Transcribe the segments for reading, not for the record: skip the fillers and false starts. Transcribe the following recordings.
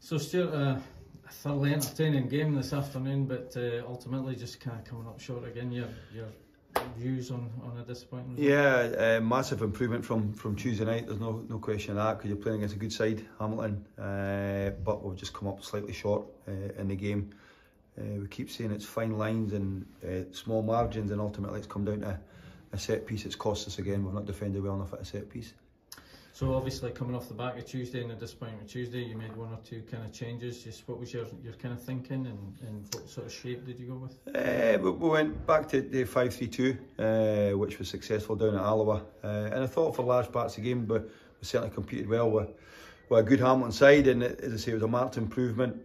So Stuart, a thoroughly entertaining game this afternoon, but ultimately just kind of coming up short again. Your views on a disappointing result? Yeah, massive improvement from Tuesday night. There's no question of that, because you're playing against a good side, Hamilton. But we've just come up slightly short in the game. We keep saying it's fine lines and small margins, and ultimately it's come down to a set piece. It's cost us again. We've not defended well enough at a set piece. So obviously coming off the back of Tuesday and the disappointment of Tuesday, you made one or two kind of changes. Just what was your kind of thinking, and what sort of shape did you go with? We went back to the 5-3-2, which was successful down at Alloa. And I thought for large parts of the game, but we certainly competed well with a good Hamilton side. And as I say, it was a marked improvement.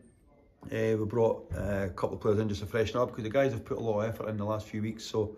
We brought a couple of players in just to freshen up, because the guys have put a lot of effort in the last few weeks. So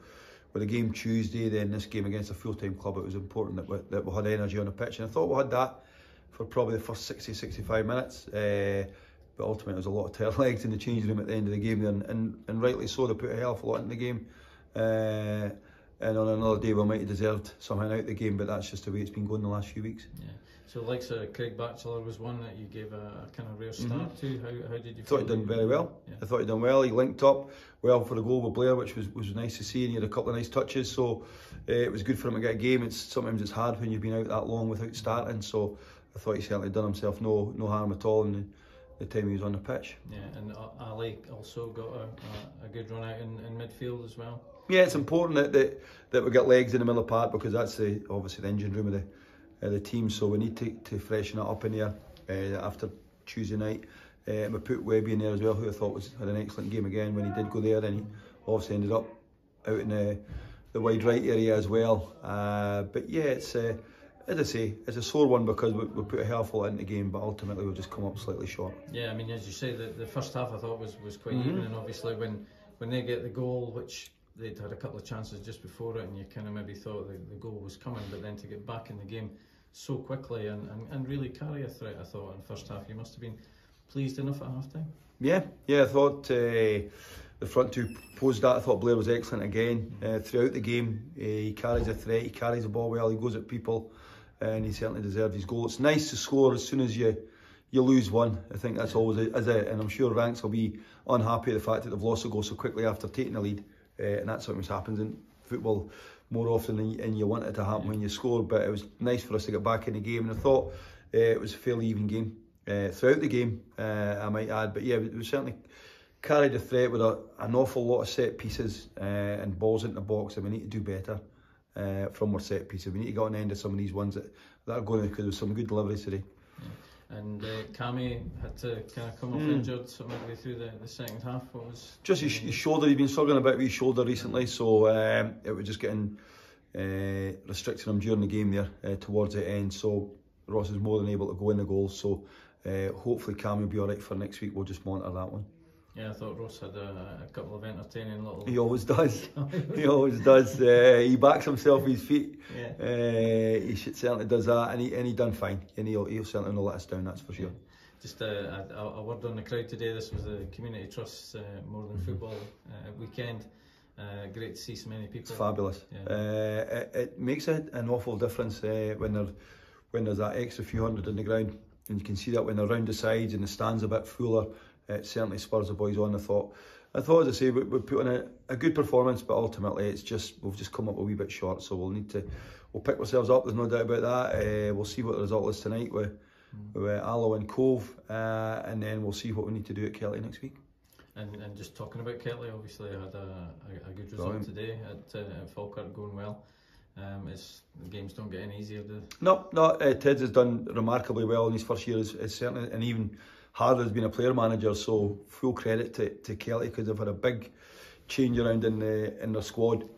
with the game Tuesday, then this game against a full-time club, it was important that we had energy on the pitch. And I thought we had that for probably the first 60-65 minutes. But ultimately, there was a lot of tail legs in the changing room at the end of the game, and rightly so. They put a hell of a lot in the game. And on another day, we might have deserved somehow out the game, but that's just the way it's been going the last few weeks. Yeah. So the likes of Craig Batchelor was one that you gave a kind of rare start to. How did you thought he'd done very well. Yeah. I thought he'd done well. He linked up well for the goal with Blair, which was nice to see, and he had a couple of nice touches. So it was good for him to get a game. Sometimes it's hard when you've been out that long without starting. So I thought he certainly done himself no harm at all in the time he was on the pitch. Yeah, and Ali also got a good run out in midfield as well. Yeah, it's important that we get legs in the middle of the park, because that's obviously the engine room of the team. So we need to freshen it up in there after Tuesday night. We put Webby in there as well, who I thought had an excellent game again when he did go there, and he obviously ended up out in the wide right area as well. But yeah, it's as I say, it's a sore one, because we put a hell of a lot in the game, but ultimately we've just come up slightly short. Yeah, I mean, as you say, the first half I thought was quite even, and obviously when they get the goal, which they'd had a couple of chances just before it, and you kind of maybe thought the goal was coming, but then to get back in the game so quickly and really carry a threat, I thought, in the first half, you must have been pleased enough at half time. Yeah, I thought the front two posed that. I thought Blair was excellent again throughout the game. He carries a threat, he carries the ball well, he goes at people, and he certainly deserved his goal. It's nice to score as soon as you lose one. I think that's always and I'm sure Ranks will be unhappy at the fact that they've lost a goal so quickly after taking the lead. And that's what happens in football more often than you want it to happen when you score. But it was nice for us to get back in the game, and I thought it was a fairly even game throughout the game, I might add. But yeah, we certainly carried the threat with an awful lot of set pieces and balls into the box, and we need to do better from our set pieces. We need to get on the end of some of these ones that are going, because there was some good deliveries today. Yeah. And Cammy had to kind of come off injured midway through the second half. What was just his shoulder? He'd been struggling a bit with his shoulder recently, so it was just getting restricting him during the game there towards the end. So Ross is more than able to go in the goal. So hopefully Cammy will be all right for next week. We'll just monitor that one. Yeah, I thought Ross had a couple of entertaining little... He always does. He always does. He backs himself with his feet. Yeah. He certainly does that, and he done fine. And he'll certainly not let us down, that's for sure. Just a word on the crowd today. This was the Community Trust's More Than Football weekend. Great to see so many people. It's fabulous. Yeah. It makes an awful difference when there's that extra few hundred in the ground, and you can see that when they're round the sides and the stand's a bit fuller. It certainly spurs the boys on. I thought, as I say, we put in a good performance, but ultimately we've just come up a wee bit short. So we'll pick ourselves up. There's no doubt about that. We'll see what the result is tonight with Alloa and Cove, and then we'll see what we need to do at Kelty next week. And just talking about Kelty, obviously I had a good result today at Falkirk, going well. The games don't get any easier, do they? No. Tids has done remarkably well in his first year. Is certainly, and even harder has been a player manager. So full credit to Kelty, because they've had a big change around in their squad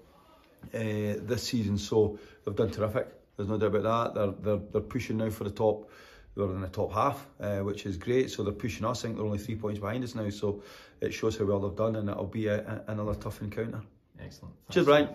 this season. So they've done terrific. There's no doubt about that. They're pushing now for the top. They're in the top half, which is great. So they're pushing us. I think they're only 3 points behind us now. So it shows how well they've done, and it'll be another tough encounter. Excellent. Thanks. Cheers, Brian.